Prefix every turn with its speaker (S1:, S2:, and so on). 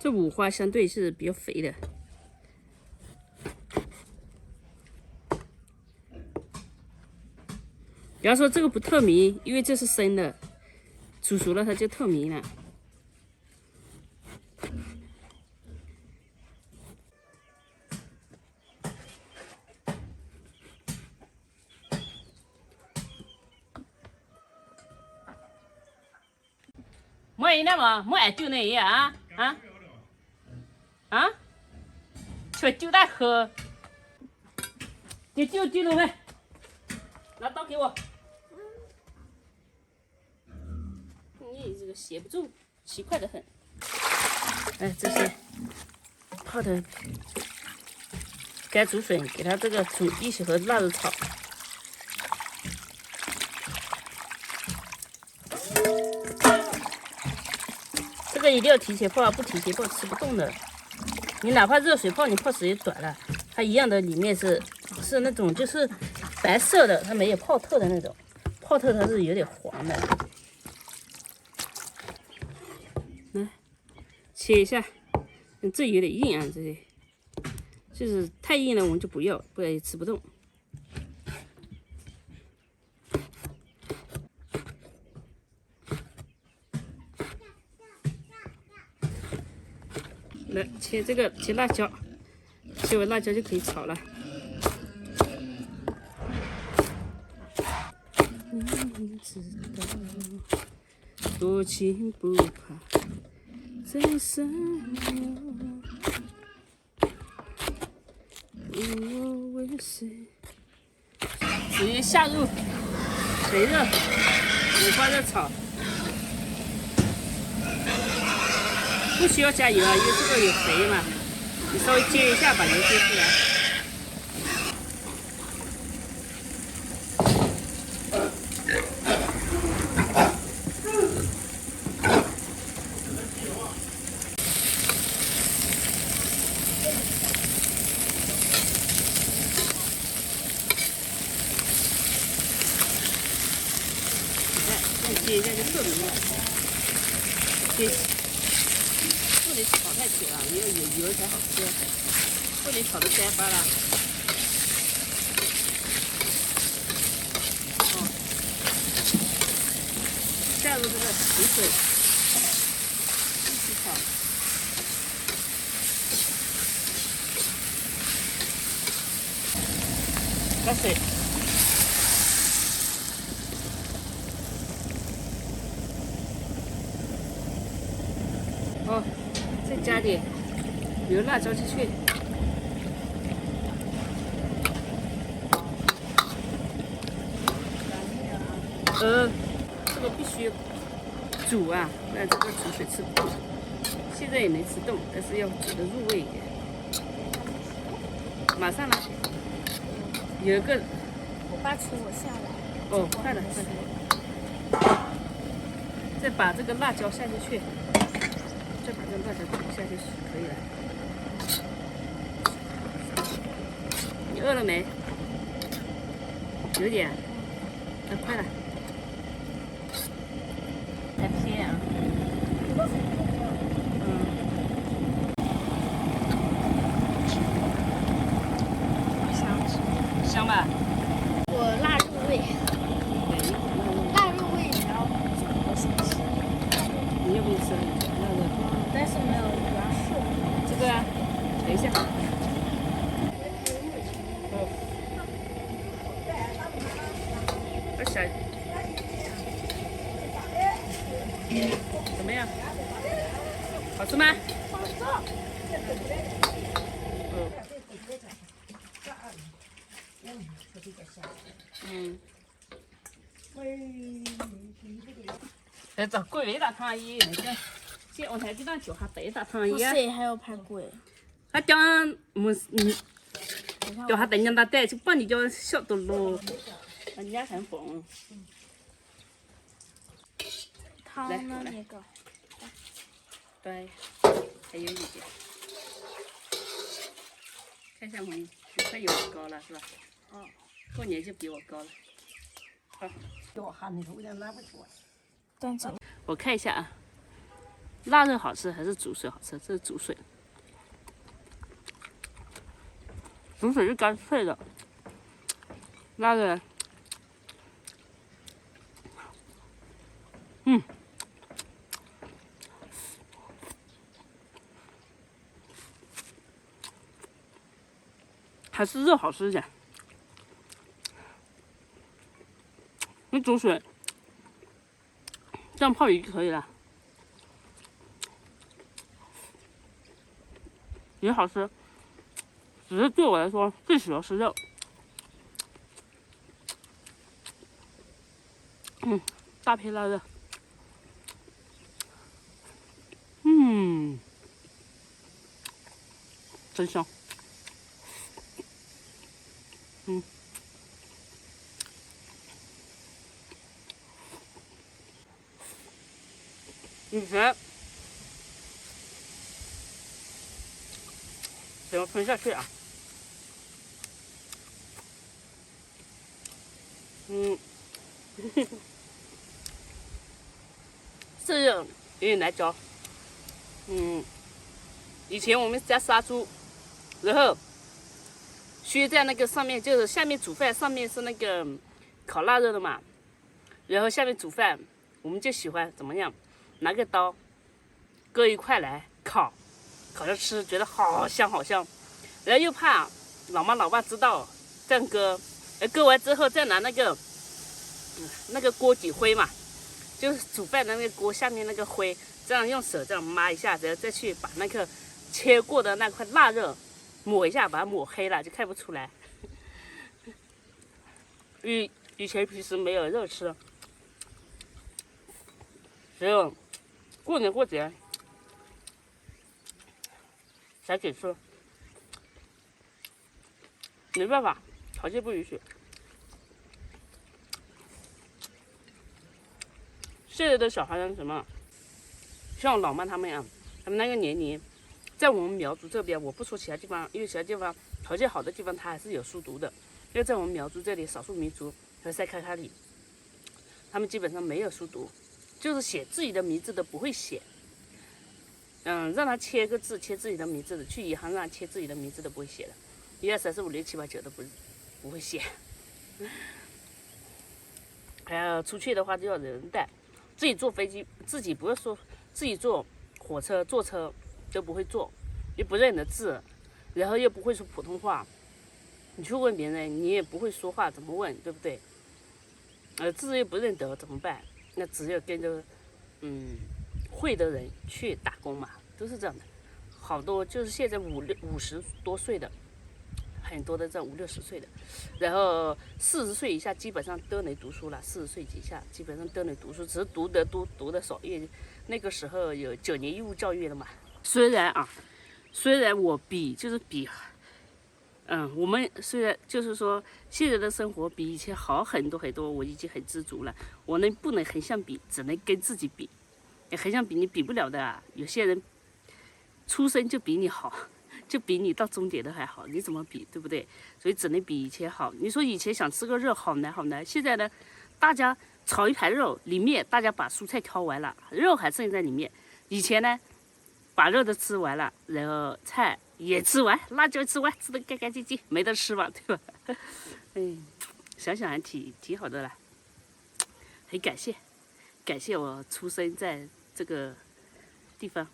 S1: 這五花相对是比较肥的。比方说这个不透明，因为这是生的，煮熟了它就透明了。莫那么莫爱丢那些啊啊！去丢大喝，丢了没？拿刀给我。你这个写不住，奇怪的很。哎，这些泡的该煮水，给它这个煮一起和腊肉炒。这个一定要提前泡，不提前泡吃不动的。你哪怕热水泡，你泡时间短了，它一样的里面是那种就是白色的，它没有泡透的那种，泡透它是有点黄的。来切一下，这有点硬啊，这些就是太硬了，我们就不要，不然也吃不动。来切这个，切辣椒，切完辣椒就可以炒了。你知道，多情不怕再伤我为谁？直接下入肥肉，五花肉炒。不需要加油啊，因为这个有肥嘛，你稍微煎一下，把油煎出来。你看，再煎一下就透明了。不能炒太久了，要有油才好吃，不能炒得干巴了。下入这个水一起炒。加水。再加点油辣椒进去。这个必須煮啊，不然这個煮水吃不動。現在也沒吃動，但是要煮得入味一點。馬上來，有一個，
S2: 我爸催我下來。
S1: 哦，快了。再把這個辣椒下進去。再把這個辣椒煮下去可以了。你餓了沒？有點。快了。再片啊。香吧？
S2: 我辣入味。辣入味，然後我想吃。
S1: 你要不要吃辣的？
S2: 但是沒有主要是
S1: 這個啊，等一下。二小，怎麼樣？好吃嗎？
S2: 好吃。找桂味大湯衣，先我才知道叫下白大湯衣啊。不是，還有排骨。
S1: 他講叫下等人家帶，就幫你叫小多咯。人家很紅。
S2: 湯呢？那個。
S1: 對，還有一點。看一下我，你快有我高了是吧？哦。過年就比我高了。好。我看一下啊，腊肉好吃還是煮水好吃？這是煮水，煮水是乾脆的，腊肉，还是肉好吃一點。你煮水，這樣泡魚就可以了，也好吃。只是對我來說，最喜歡吃肉。大片臘肉，真香。以前怎么吞下去啊？这个有點難嚼。以前我們家殺豬，然後削在那個上面，就是下面煮飯，上面是那個烤臘肉的嘛，然後下面煮飯，我們就喜歡怎麼樣？拿個刀割一塊來烤，烤着吃，覺得好香好香。然後又怕老媽老爸知道這樣割，割完之後再拿那個鍋底灰嘛，就是煮飯的那個鍋下面那個灰，這樣用手這樣抹一下，然後再去把那個切過的那塊臘肉抹一下，把它抹黑了，就看不出來。以前平時沒有肉吃，只有過年過節才給吃，沒辦法，條件不允許。現在的小孩是什麼？像我老媽他們呀，他們那個年齡，在我們苗族這邊，我不說其他地方，因為其他地方條件好的地方，它還是有書讀的。因為在我們苗族這裡，少數民族和賽卡卡里，他們基本上沒有書讀。就是寫自己的名字的不會寫，讓他簽個字，簽自己的名字的，去銀行讓他簽自己的名字的不會寫的，1、2、3、4、5、6、7、8、9都不會寫。還有出去的話就要人帶，自己坐飛機，自己不會說，自己坐火車、坐車都不會坐，又不認得字，然後又不會說普通話，你去問別人，你也不會說話，怎麼問，對不對？字又不認得，怎麼辦？那只有跟着會的人去打工嘛，都是這樣的。好多就是現在50多歲的，很多的這50、60歲的，然後40歲以下基本上都能讀書了。40歲以下基本上都能讀書，只是讀得少，因為那個時候有9年義務教育了嘛。雖然我比我們雖然就是說現在的生活比以前好很多很多，我已經很知足了。我不能橫向比，只能跟自己比。橫向比你比不了的啊，有些人出生就比你好，就比你到終點都還好，你怎麼比，對不對？所以只能比以前好。你說以前想吃個肉好難好難，現在呢，大家炒一盤肉，裡面大家把蔬菜挑完了，肉還剩在裡面。以前呢，把肉都吃完了，然後菜也吃完，辣椒吃完，吃得乾乾淨淨，沒得吃嘛，對吧？想想還挺好的啦，很感謝我出生在這個地方。